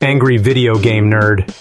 Angry Video Game Nerd.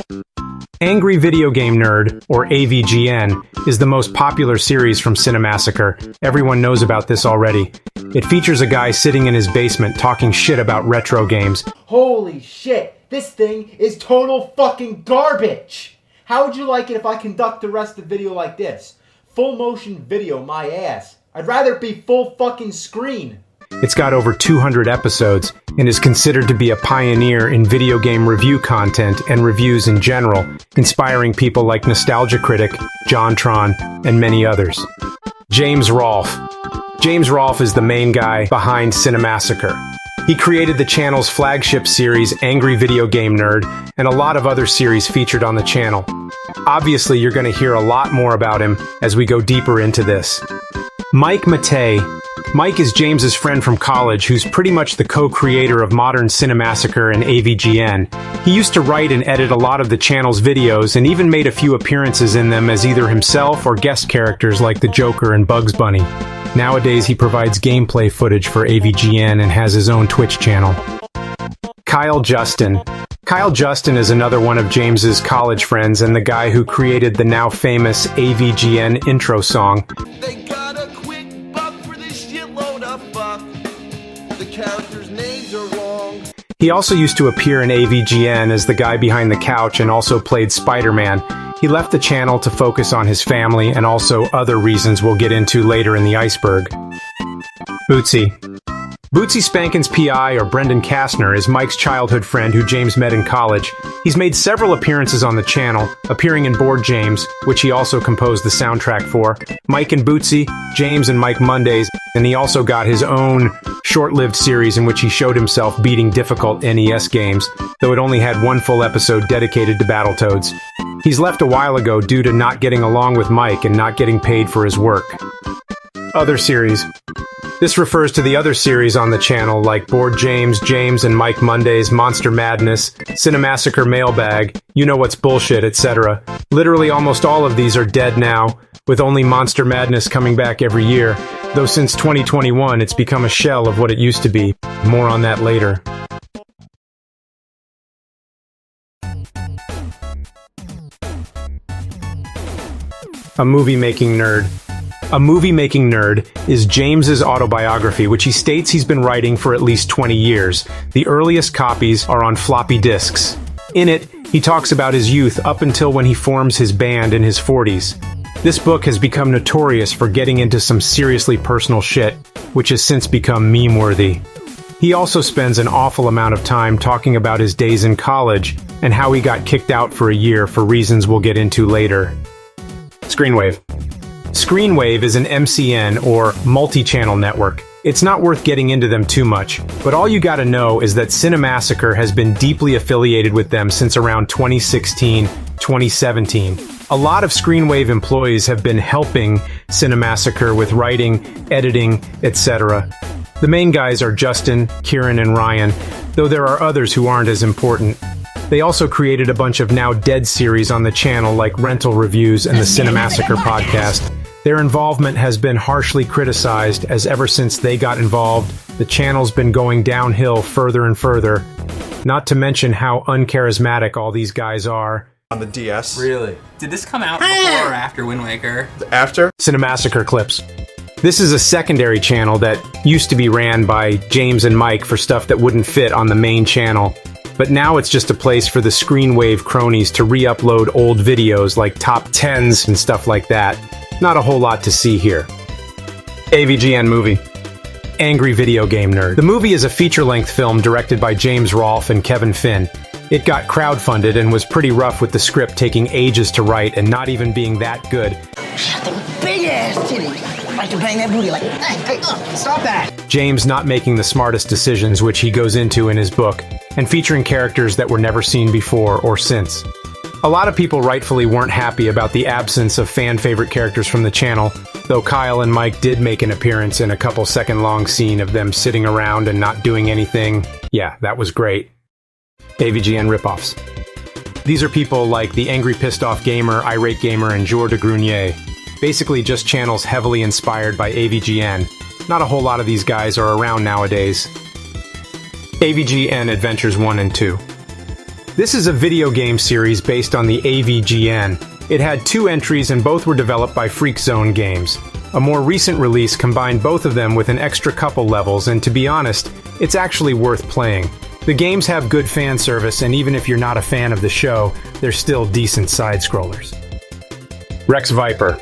Angry Video Game Nerd, or AVGN, is the most popular series from Cinemassacre. Everyone knows about this already. It features a guy sitting in his basement talking shit about retro games. Holy shit, this thing is total fucking garbage! How would you like it if I conduct the rest of the video like this? Full motion video, my ass. I'd rather it be full fucking screen. It's got over 200 episodes and is considered to be a pioneer in video game review content and reviews in general, inspiring people like Nostalgia Critic, JonTron, and many others. James Rolfe. James Rolfe is the main guy behind Cinemassacre. He created the channel's flagship series, Angry Video Game Nerd, and a lot of other series featured on the channel. Obviously, you're going to hear a lot more about him as we go deeper into this. Mike Matei. Mike is James's friend from college who's pretty much the co-creator of modern Cinemassacre and AVGN. He used to write and edit a lot of the channel's videos and even made a few appearances in them as either himself or guest characters like the Joker and Bugs Bunny. Nowadays he provides gameplay footage for AVGN and has his own Twitch channel. Kyle Justin. Kyle Justin is another one of James's college friends and the guy who created the now famous AVGN intro song. They got a quick buck for this shitload of fuck. The characters' names are wrong. He also used to appear in AVGN as the guy behind the couch and also played Spider-Man. He left the channel to focus on his family and also other reasons we'll get into later in the iceberg. Bootsy. Bootsy Spankin's PI, or Brendan Kastner, is Mike's childhood friend who James met in college. He's made several appearances on the channel, appearing in Board James, which he also composed the soundtrack for, Mike and Bootsy, James and Mike Mondays, and he also got his own short-lived series in which he showed himself beating difficult NES games, though it only had one full episode dedicated to Battletoads. He's left a while ago due to not getting along with Mike and not getting paid for his work. Other series. This refers to the other series on the channel like Board James, James and Mike Mondays, Monster Madness, Cinemassacre Mailbag, You Know What's Bullshit, etc. Literally almost all of these are dead now, with only Monster Madness coming back every year, though since 2021 it's become a shell of what it used to be. More on that later. A Movie-Making Nerd. A Movie-Making Nerd is James's autobiography, which he states he's been writing for at least 20 years. The earliest copies are on floppy disks. In it, he talks about his youth up until when he forms his band in his 40s. This book has become notorious for getting into some seriously personal shit, which has since become meme-worthy. He also spends an awful amount of time talking about his days in college and how he got kicked out for a year for reasons we'll get into later. Screenwave. Screenwave is an MCN, or multi-channel network. It's not worth getting into them too much, but all you gotta know is that Cinemassacre has been deeply affiliated with them since around 2016, 2017. A lot of Screenwave employees have been helping Cinemassacre with writing, editing, etc. The main guys are Justin, Kieran, and Ryan, though there are others who aren't as important. They also created a bunch of now dead series on the channel like Rental Reviews and the Cinemassacre podcast. Their involvement has been harshly criticized, as ever since they got involved, the channel's been going downhill further and further. Not to mention how uncharismatic all these guys are. On the DS. Really? Did this come out before or after Wind Waker? After? Cinemassacre clips. This is a secondary channel that used to be ran by James and Mike for stuff that wouldn't fit on the main channel. But now it's just a place for the Screenwave cronies to re-upload old videos like top 10s and stuff like that. Not a whole lot to see here. AVGN movie. Angry Video Game Nerd. The movie is a feature-length film directed by James Rolfe and Kevin Finn. It got crowdfunded and was pretty rough with the script taking ages to write and not even being that good. Shut them big ass titties. Like to bang that booty like, hey, stop that. James not making the smartest decisions, which he goes into in his book, and featuring characters that were never seen before or since. A lot of people rightfully weren't happy about the absence of fan-favorite characters from the channel, though Kyle and Mike did make an appearance in a couple second-long scene of them sitting around and not doing anything. Yeah, that was great. AVGN ripoffs. These are people like the Angry Pissed Off Gamer, Irate Gamer, and Jour de Grunier. Basically just channels heavily inspired by AVGN. Not a whole lot of these guys are around nowadays. AVGN Adventures 1 and 2. This is a video game series based on the AVGN. It had 2 entries and both were developed by Freak Zone Games. A more recent release combined both of them with an extra couple levels, and to be honest, it's actually worth playing. The games have good fan service, and even if you're not a fan of the show, they're still decent side-scrollers. Rex Viper.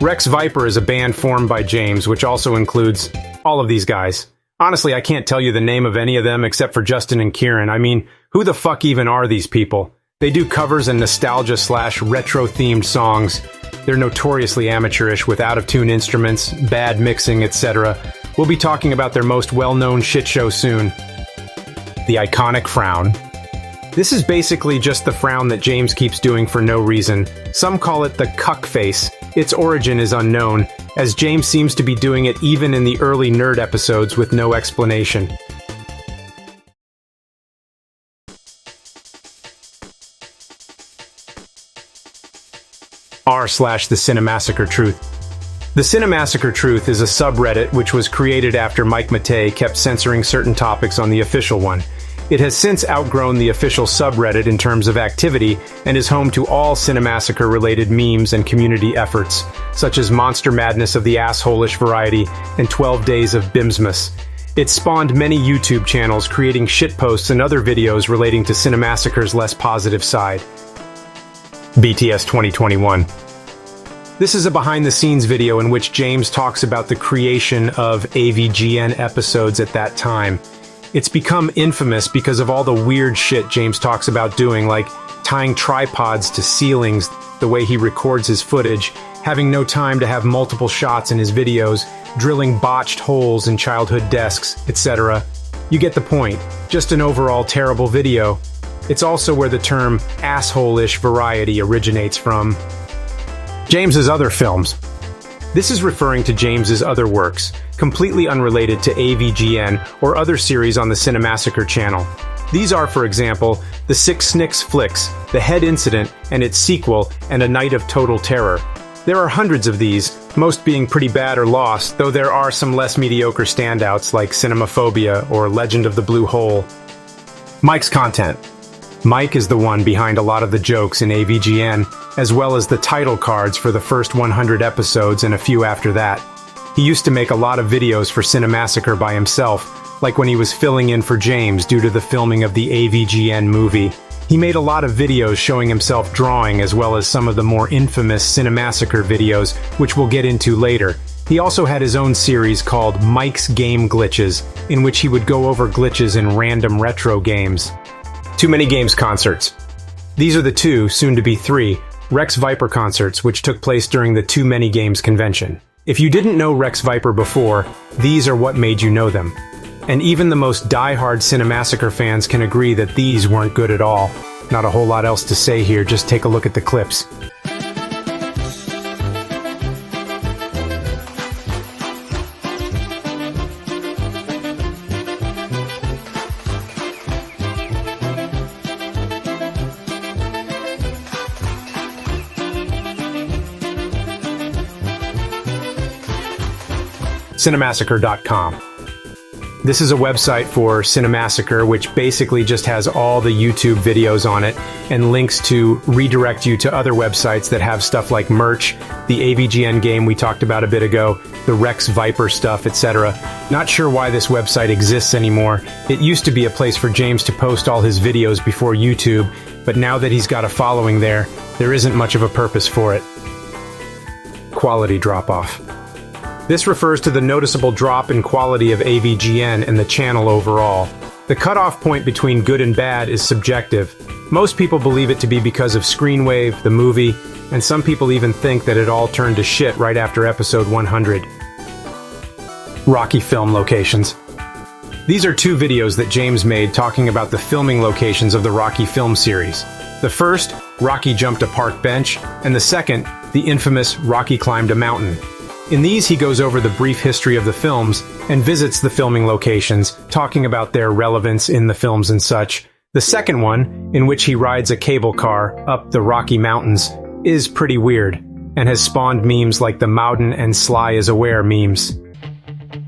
Rex Viper is a band formed by James, which also includes all of these guys. Honestly, I can't tell you the name of any of them except for Justin and Kieran. I mean, who the fuck even are these people? They do covers and nostalgia/retro-themed songs. They're notoriously amateurish with out-of-tune instruments, bad mixing, etc. We'll be talking about their most well-known shit show soon. The iconic frown. This is basically just the frown that James keeps doing for no reason. Some call it the cuck face. Its origin is unknown, as James seems to be doing it even in the early Nerd episodes with no explanation. r/the Cinemassacre Truth. The Cinemassacre Truth is a subreddit which was created after Mike Matei kept censoring certain topics on the official one. It has since outgrown the official subreddit in terms of activity and is home to all Cinemassacre-related memes and community efforts, such as Monster Madness of the Asshole-ish variety and 12 Days of Bimsmas. It spawned many YouTube channels creating shitposts and other videos relating to Cinemassacre's less positive side. BTS 2021. This is a behind-the-scenes video in which James talks about the creation of AVGN episodes at that time. It's become infamous because of all the weird shit James talks about doing, like tying tripods to ceilings, the way he records his footage, having no time to have multiple shots in his videos, drilling botched holes in childhood desks, etc. You get the point. Just an overall terrible video. It's also where the term asshole-ish variety originates from. James's other films. This is referring to James's other works, completely unrelated to AVGN or other series on the Cinemassacre channel. These are, for example, the Six Snicks Flicks, The Head Incident and its sequel, and A Night of Total Terror. There are hundreds of these, most being pretty bad or lost, though there are some less mediocre standouts like Cinemaphobia or Legend of the Blue Hole. Mike's content. Mike is the one behind a lot of the jokes in AVGN, as well as the title cards for the first 100 episodes and a few after that. He used to make a lot of videos for Cinemassacre by himself, like when he was filling in for James due to the filming of the AVGN movie. He made a lot of videos showing himself drawing, as well as some of the more infamous Cinemassacre videos, which we'll get into later. He also had his own series called Mike's Game Glitches, in which he would go over glitches in random retro games. Too Many Games concerts. These are the 2, soon to be 3, Rex Viper concerts which took place during the Too Many Games convention. If you didn't know Rex Viper before, these are what made you know them. And even the most die-hard Cinemassacre fans can agree that these weren't good at all. Not a whole lot else to say here, just take a look at the clips. Cinemassacre.com. This is a website for Cinemassacre, which basically just has all the YouTube videos on it and links to redirect you to other websites that have stuff like merch, the AVGN game we talked about a bit ago, the Rex Viper stuff, etc. Not sure why this website exists anymore. It used to be a place for James to post all his videos before YouTube, but now that he's got a following there isn't much of a purpose for it. Quality drop-off. This refers to the noticeable drop in quality of AVGN and the channel overall. The cutoff point between good and bad is subjective. Most people believe it to be because of Screenwave, the movie, and some people even think that it all turned to shit right after episode 100. Rocky film locations. These are 2 videos that James made talking about the filming locations of the Rocky film series. The first, Rocky jumped a park bench, and the second, the infamous Rocky climbed a mountain. In these, he goes over the brief history of the films and visits the filming locations, talking about their relevance in the films and such. The second one, in which he rides a cable car up the Rocky Mountains, is pretty weird, and has spawned memes like the Mountain and Sly is Aware memes.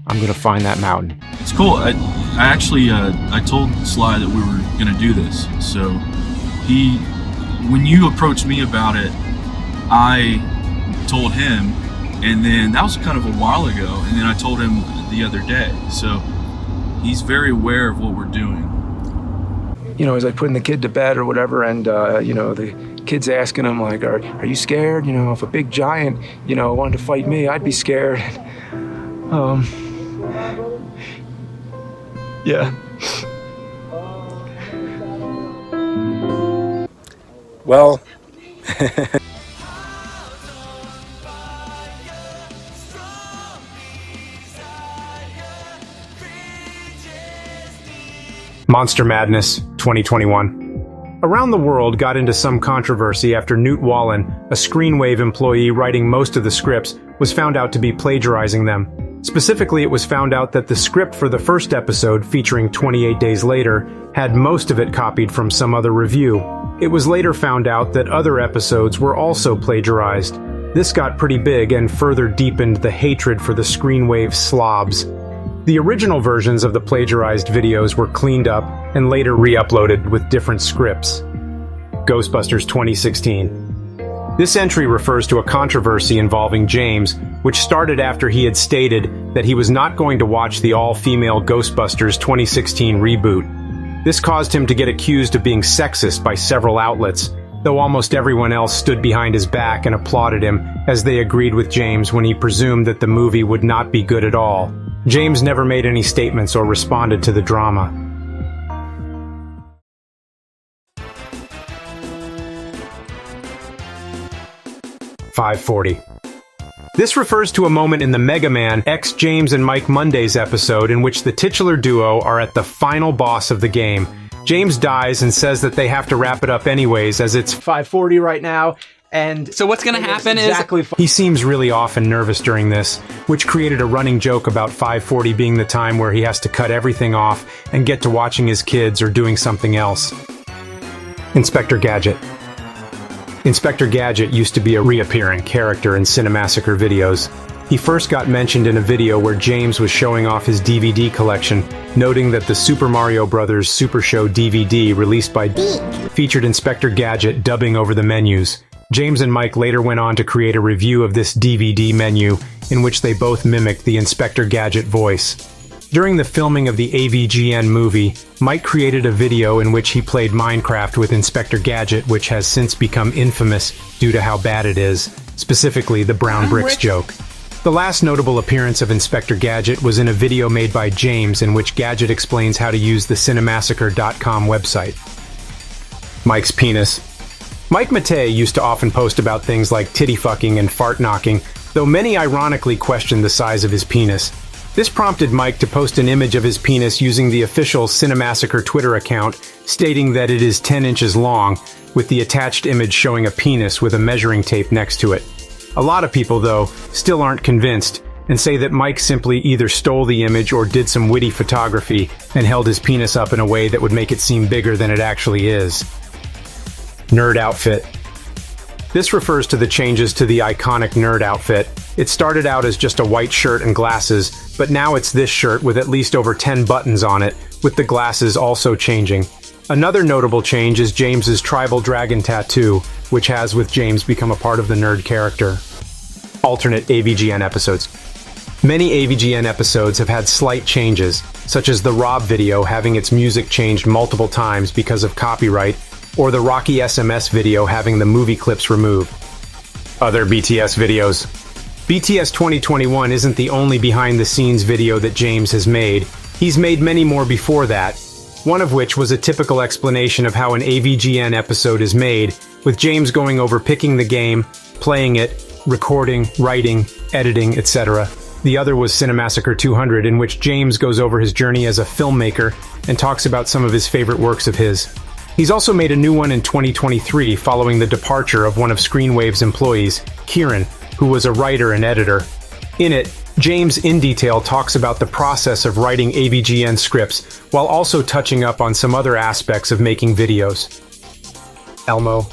I'm gonna find that mountain. It's cool. I actually I told Sly that we were gonna do this, so when you approached me about it, I told him, and then that was kind of a while ago, and then I told him the other day. So he's very aware of what we're doing. You know, as like putting the kid to bed or whatever, and you know, the kid's asking him like, are you scared? You know, if a big giant, you know, wanted to fight me, I'd be scared. Yeah. Well. Monster Madness 2021. Around the World got into some controversy after Newt Wallen, a Screenwave employee writing most of the scripts, was found out to be plagiarizing them. Specifically, it was found out that the script for the first episode, featuring 28 Days Later, had most of it copied from some other review. It was later found out that other episodes were also plagiarized. This got pretty big and further deepened the hatred for the Screenwave slobs. The original versions of the plagiarized videos were cleaned up and later re-uploaded with different scripts. Ghostbusters 2016. This entry refers to a controversy involving James, which started after he had stated that he was not going to watch the all-female Ghostbusters 2016 reboot. This caused him to get accused of being sexist by several outlets, though almost everyone else stood behind his back and applauded him as they agreed with James when he presumed that the movie would not be good at all. James never made any statements or responded to the drama. .540. This refers to a moment in the Mega Man X James and Mike Monday's episode in which the titular duo are at the final boss of the game. James dies and says that they have to wrap it up anyways, as it's 5:40 right now. And so what's going to happen is... He seems really off and nervous during this, which created a running joke about 5:40 being the time where he has to cut everything off and get to watching his kids or doing something else. Inspector Gadget. Inspector Gadget used to be a reappearing character in Cinemassacre videos. He first got mentioned in a video where James was showing off his DVD collection, noting that the Super Mario Bros. Super Show DVD released by featured Inspector Gadget dubbing over the menus. James and Mike later went on to create a review of this DVD menu, in which they both mimicked the Inspector Gadget voice. During the filming of the AVGN movie, Mike created a video in which he played Minecraft with Inspector Gadget, which has since become infamous due to how bad it is, specifically the brown bricks joke. The last notable appearance of Inspector Gadget was in a video made by James in which Gadget explains how to use the Cinemassacre.com website. Mike's penis. Mike Matei used to often post about things like titty fucking and fart knocking, though many ironically questioned the size of his penis. This prompted Mike to post an image of his penis using the official Cinemassacre Twitter account, stating that it is 10 inches long, with the attached image showing a penis with a measuring tape next to it. A lot of people, though, still aren't convinced, and say that Mike simply either stole the image or did some witty photography and held his penis up in a way that would make it seem bigger than it actually is. Nerd outfit. This refers to the changes to the iconic nerd outfit. It started out as just a white shirt and glasses, but now it's this shirt with at least over 10 buttons on it, with the glasses also changing. Another notable change is James's tribal dragon tattoo, which has, with James, become a part of the nerd character. Alternate AVGN episodes. Many AVGN episodes have had slight changes, such as the Rob video having its music changed multiple times because of copyright, or the Rocky SMS video having the movie clips removed. Other BTS videos. BTS 2021 isn't the only behind-the-scenes video that James has made. He's made many more before that, one of which was a typical explanation of how an AVGN episode is made, with James going over picking the game, playing it, recording, writing, editing, etc. The other was Cinemassacre 200, in which James goes over his journey as a filmmaker and talks about some of his favorite works of his. He's also made a new one in 2023 following the departure of one of Screenwave's employees, Kieran, who was a writer and editor. In it, James in detail talks about the process of writing AVGN scripts, while also touching up on some other aspects of making videos. Elmo.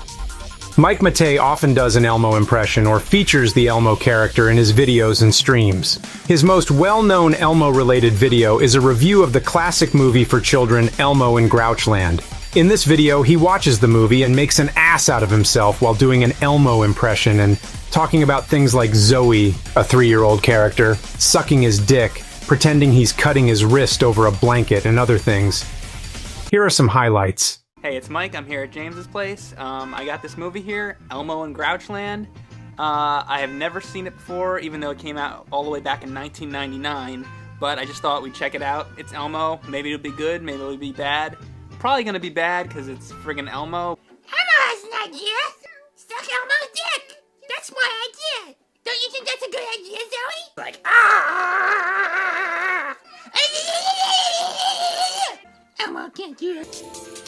Mike Matei often does an Elmo impression or features the Elmo character in his videos and streams. His most well-known Elmo-related video is a review of the classic movie for children Elmo in Grouchland. In this video, he watches the movie and makes an ass out of himself while doing an Elmo impression and talking about things like Zoe, a 3-year-old character, sucking his dick, pretending he's cutting his wrist over a blanket, and other things. Here are some highlights. Hey, it's Mike. I'm here at James's place. I got this movie here, Elmo in Grouchland. I have never seen it before, even though it came out all the way back in 1999. But I just thought we'd check it out. It's Elmo. Maybe it'll be good. Maybe it'll be bad. Probably gonna be bad because it's friggin' Elmo. Elmo has an idea. Suck Elmo's dick. That's my idea. Don't you think that's a good idea, Zoe? Like, ah! Elmo can't do it.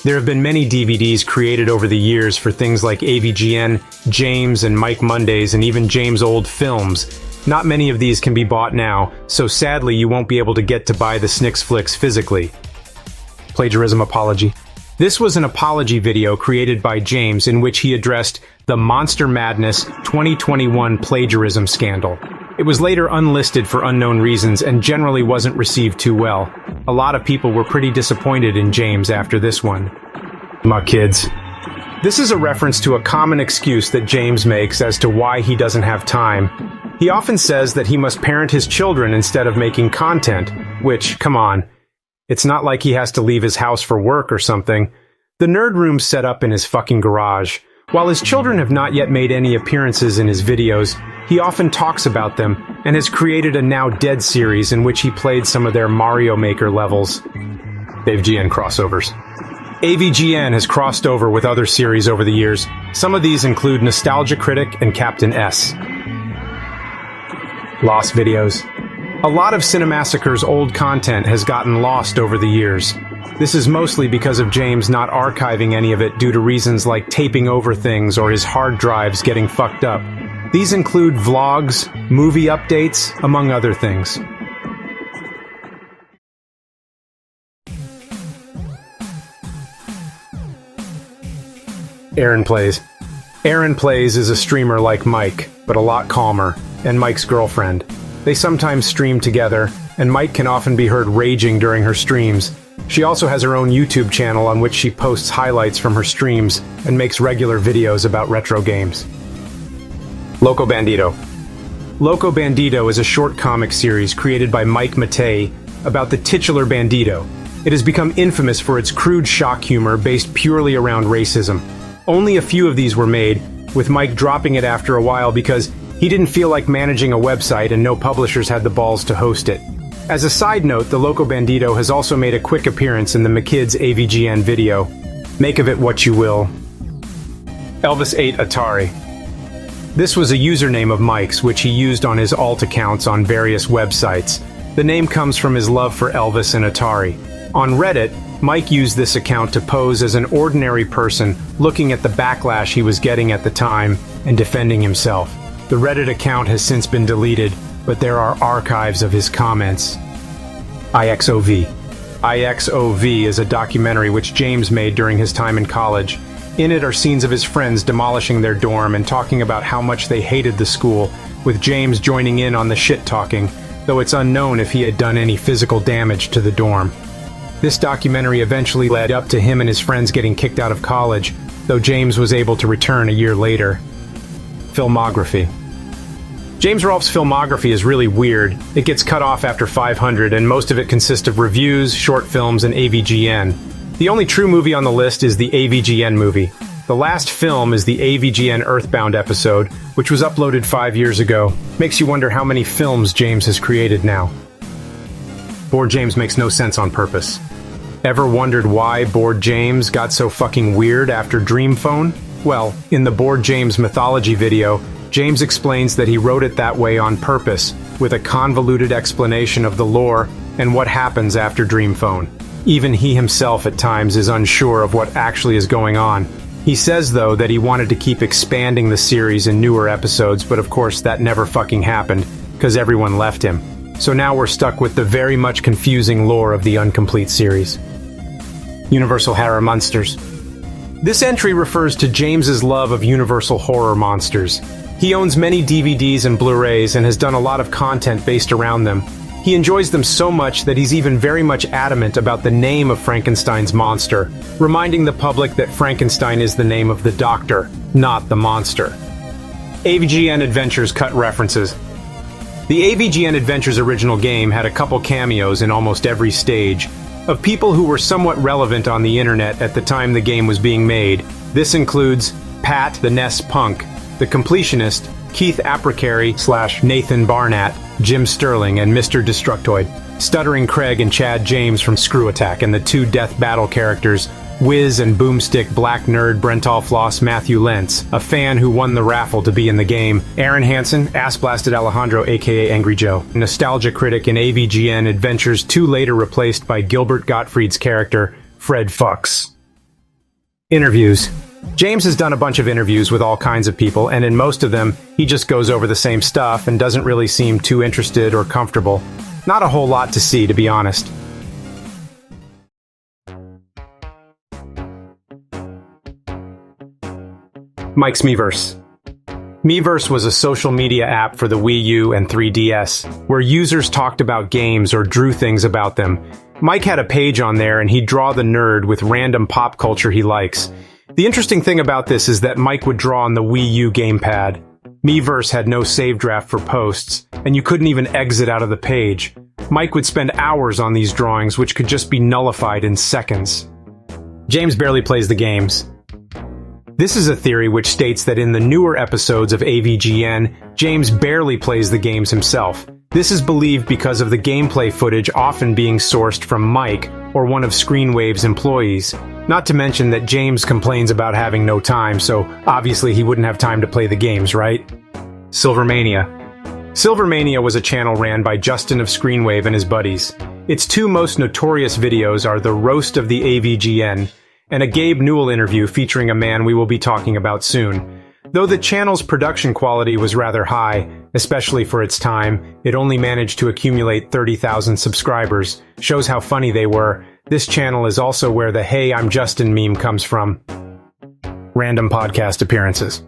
There have been many DVDs created over the years for things like AVGN, James and Mike Mondays, and even James' old films. Not many of these can be bought now, so sadly you won't be able to get to buy the Snicks Flicks physically. Plagiarism apology. This was an apology video created by James in which he addressed the Monster Madness 2021 plagiarism scandal. It was later unlisted for unknown reasons and generally wasn't received too well. A lot of people were pretty disappointed in James after this one. My kids. This is a reference to a common excuse that James makes as to why he doesn't have time. He often says that he must parent his children instead of making content, which, come on, it's not like he has to leave his house for work or something. The nerd room's set up in his fucking garage. While his children have not yet made any appearances in his videos, he often talks about them and has created a now dead series in which he played some of their Mario Maker levels. AVGN crossovers. AVGN has crossed over with other series over the years. Some of these include Nostalgia Critic and Captain S. Lost videos. A lot of Cinemassacre's old content has gotten lost over the years. This is mostly because of James not archiving any of it due to reasons like taping over things or his hard drives getting fucked up. These include vlogs, movie updates, among other things. Aaron Plays. Aaron Plays is a streamer like Mike, but a lot calmer, and Mike's girlfriend. They sometimes stream together, and Mike can often be heard raging during her streams. She also has her own YouTube channel on which she posts highlights from her streams and makes regular videos about retro games. Loco Bandito. Loco Bandito is a short comic series created by Mike Matei about the titular Bandito. It has become infamous for its crude shock humor based purely around racism. Only a few of these were made, with Mike dropping it after a while because he didn't feel like managing a website and no publishers had the balls to host it. As a side note, the Loco Bandito has also made a quick appearance in the McKids AVGN video. Make of it what you will. Elvis 8 Atari. This was a username of Mike's, which he used on his alt accounts on various websites. The name comes from his love for Elvis and Atari. On Reddit, Mike used this account to pose as an ordinary person looking at the backlash he was getting at the time and defending himself. The Reddit account has since been deleted, but there are archives of his comments. IXOV. IXOV is a documentary which James made during his time in college. In it are scenes of his friends demolishing their dorm and talking about how much they hated the school, with James joining in on the shit-talking, though it's unknown if he had done any physical damage to the dorm. This documentary eventually led up to him and his friends getting kicked out of college, though James was able to return a year later. Filmography. James Rolfe's filmography is really weird. It gets cut off after 500, and most of it consists of reviews, short films, and AVGN. The only true movie on the list is the AVGN movie. The last film is the AVGN Earthbound episode, which was uploaded 5 years ago. Makes you wonder how many films James has created now. Bored James makes no sense on purpose. Ever wondered why Bored James got so fucking weird after Dream Phone? Well, in the Bored James mythology video, James explains that he wrote it that way on purpose, with a convoluted explanation of the lore and what happens after Dream Phone. Even he himself at times is unsure of what actually is going on. He says, though, that he wanted to keep expanding the series in newer episodes, but of course that never fucking happened, because everyone left him. So now we're stuck with the very much confusing lore of the incomplete series. Universal Horror Monsters. This entry refers to James's love of Universal horror monsters. He owns many DVDs and Blu-rays and has done a lot of content based around them. He enjoys them so much that he's even very much adamant about the name of Frankenstein's monster, reminding the public that Frankenstein is the name of the doctor, not the monster. AVGN Adventures cut references. The AVGN Adventures original game had a couple cameos in almost every stage, of people who were somewhat relevant on the internet at the time the game was being made. This includes Pat the Ness Punk, the Completionist, Keith Apicary / Nathan Barnett, Jim Sterling, and Mr. Destructoid, Stuttering Craig and Chad James from Screw Attack, and the two Death Battle characters, Wiz and Boomstick Black Nerd Brental Floss Matthew Lentz, a fan who won the raffle to be in the game, Aaron Hansen, Ass Blasted Alejandro aka Angry Joe, Nostalgia Critic in AVGN Adventures 2, later replaced by Gilbert Gottfried's character, Fred Fucks. Interviews. James has done a bunch of interviews with all kinds of people, and in most of them, he just goes over the same stuff and doesn't really seem too interested or comfortable. Not a whole lot to see, to be honest. Mike's Miiverse. Miiverse was a social media app for the Wii U and 3DS, where users talked about games or drew things about them. Mike had a page on there and he'd draw the nerd with random pop culture he likes. The interesting thing about this is that Mike would draw on the Wii U gamepad. Miiverse had no save draft for posts, and you couldn't even exit out of the page. Mike would spend hours on these drawings, which could just be nullified in seconds. James barely plays the games. This is a theory which states that in the newer episodes of AVGN, James barely plays the games himself. This is believed because of the gameplay footage often being sourced from Mike or one of Screenwave's employees. Not to mention that James complains about having no time, so obviously he wouldn't have time to play the games, right? Silvermania. Silvermania was a channel ran by Justin of Screenwave and his buddies. Its two most notorious videos are the Roast of the AVGN and a Gabe Newell interview featuring a man we will be talking about soon. Though the channel's production quality was rather high, especially for its time, it only managed to accumulate 30,000 subscribers. Shows how funny they were. This channel is also where the "Hey, I'm Justin" meme comes from. Random podcast appearances.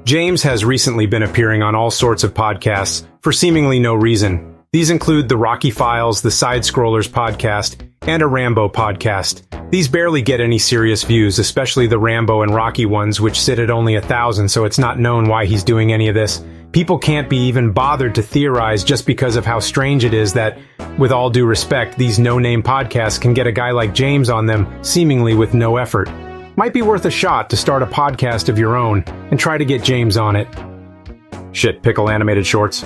James has recently been appearing on all sorts of podcasts for seemingly no reason. These include the Rocky Files, the Side Scrollers podcast, and a Rambo podcast. These barely get any serious views, especially the Rambo and Rocky ones, which sit at only 1,000, so it's not known why he's doing any of this. People can't be even bothered to theorize just because of how strange it is that, with all due respect, these no-name podcasts can get a guy like James on them, seemingly with no effort. Might be worth a shot to start a podcast of your own and try to get James on it. Shit Pickle animated shorts.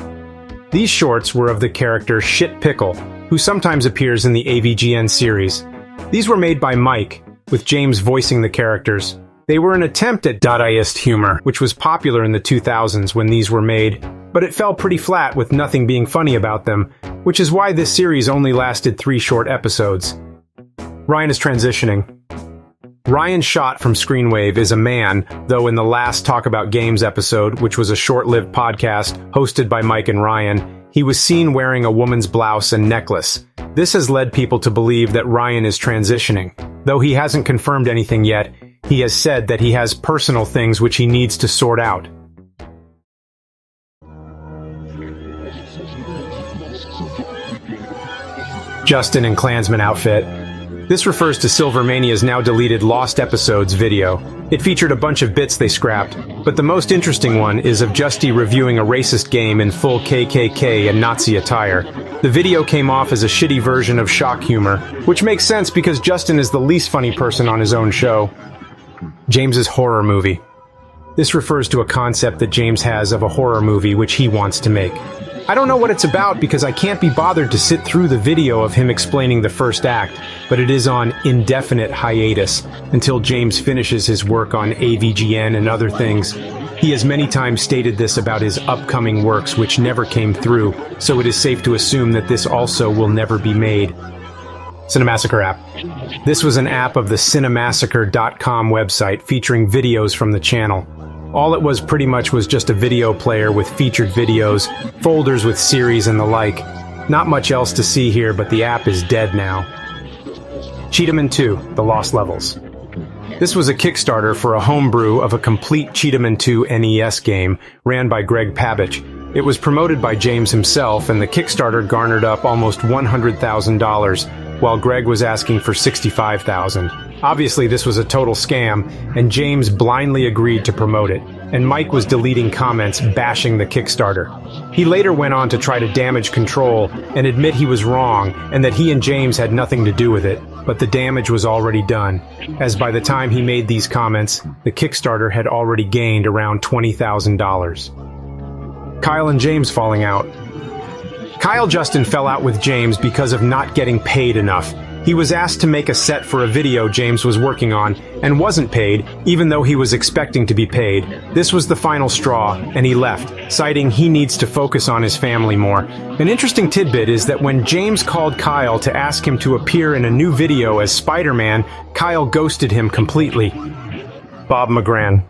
These shorts were of the character Shit Pickle, who sometimes appears in the AVGN series. These were made by Mike, with James voicing the characters. They were an attempt at Dadaist humor, which was popular in the 2000s when these were made, but it fell pretty flat with nothing being funny about them, which is why this series only lasted 3 short episodes. Ryan is transitioning. Ryan Schott from Screenwave is a man, though in the last Talk About Games episode, which was a short-lived podcast hosted by Mike and Ryan, he was seen wearing a woman's blouse and necklace. This has led people to believe that Ryan is transitioning. Though he hasn't confirmed anything yet, he has said that he has personal things which he needs to sort out. Justin in Klansman outfit. This refers to Silvermania's now deleted Lost Episodes video. It featured a bunch of bits they scrapped, but the most interesting one is of Justy reviewing a racist game in full KKK and Nazi attire. The video came off as a shitty version of shock humor, which makes sense because Justin is the least funny person on his own show. James's horror movie. This refers to a concept that James has of a horror movie which he wants to make. I don't know what it's about because I can't be bothered to sit through the video of him explaining the first act, but it is on indefinite hiatus until James finishes his work on AVGN and other things. He has many times stated this about his upcoming works which never came through, so it is safe to assume that this also will never be made. Cinemassacre app. This was an app of the Cinemassacre.com website featuring videos from the channel. All it was pretty much was just a video player with featured videos, folders with series and the like. Not much else to see here, but the app is dead now. Cheetahman 2, The Lost Levels. This was a Kickstarter for a homebrew of a complete Cheetahman 2 NES game ran by Greg Pabich. It was promoted by James himself, and the Kickstarter garnered up almost $100,000, while Greg was asking for $65,000. Obviously, this was a total scam, and James blindly agreed to promote it, and Mike was deleting comments bashing the Kickstarter. He later went on to try to damage Control and admit he was wrong and that he and James had nothing to do with it, but the damage was already done, as by the time he made these comments, the Kickstarter had already gained around $20,000. Kyle and James falling out. Kyle Justin fell out with James because of not getting paid enough. He was asked to make a set for a video James was working on and wasn't paid, even though he was expecting to be paid. This was the final straw, and he left, citing he needs to focus on his family more. An interesting tidbit is that when James called Kyle to ask him to appear in a new video as Spider-Man, Kyle ghosted him completely. Bob McGran.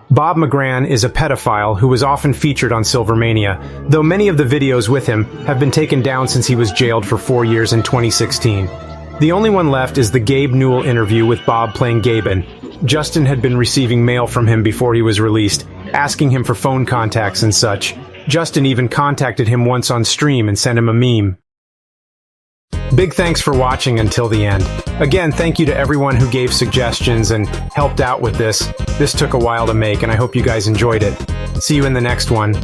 Bob McGran is a pedophile who was often featured on Silvermania, though many of the videos with him have been taken down since he was jailed for 4 years in 2016. The only one left is the Gabe Newell interview with Bob playing Gaben. Justin had been receiving mail from him before he was released, asking him for phone contacts and such. Justin even contacted him once on stream and sent him a meme. Big thanks for watching until the end. Again, thank you to everyone who gave suggestions and helped out with this. This took a while to make, and I hope you guys enjoyed it. See you in the next one.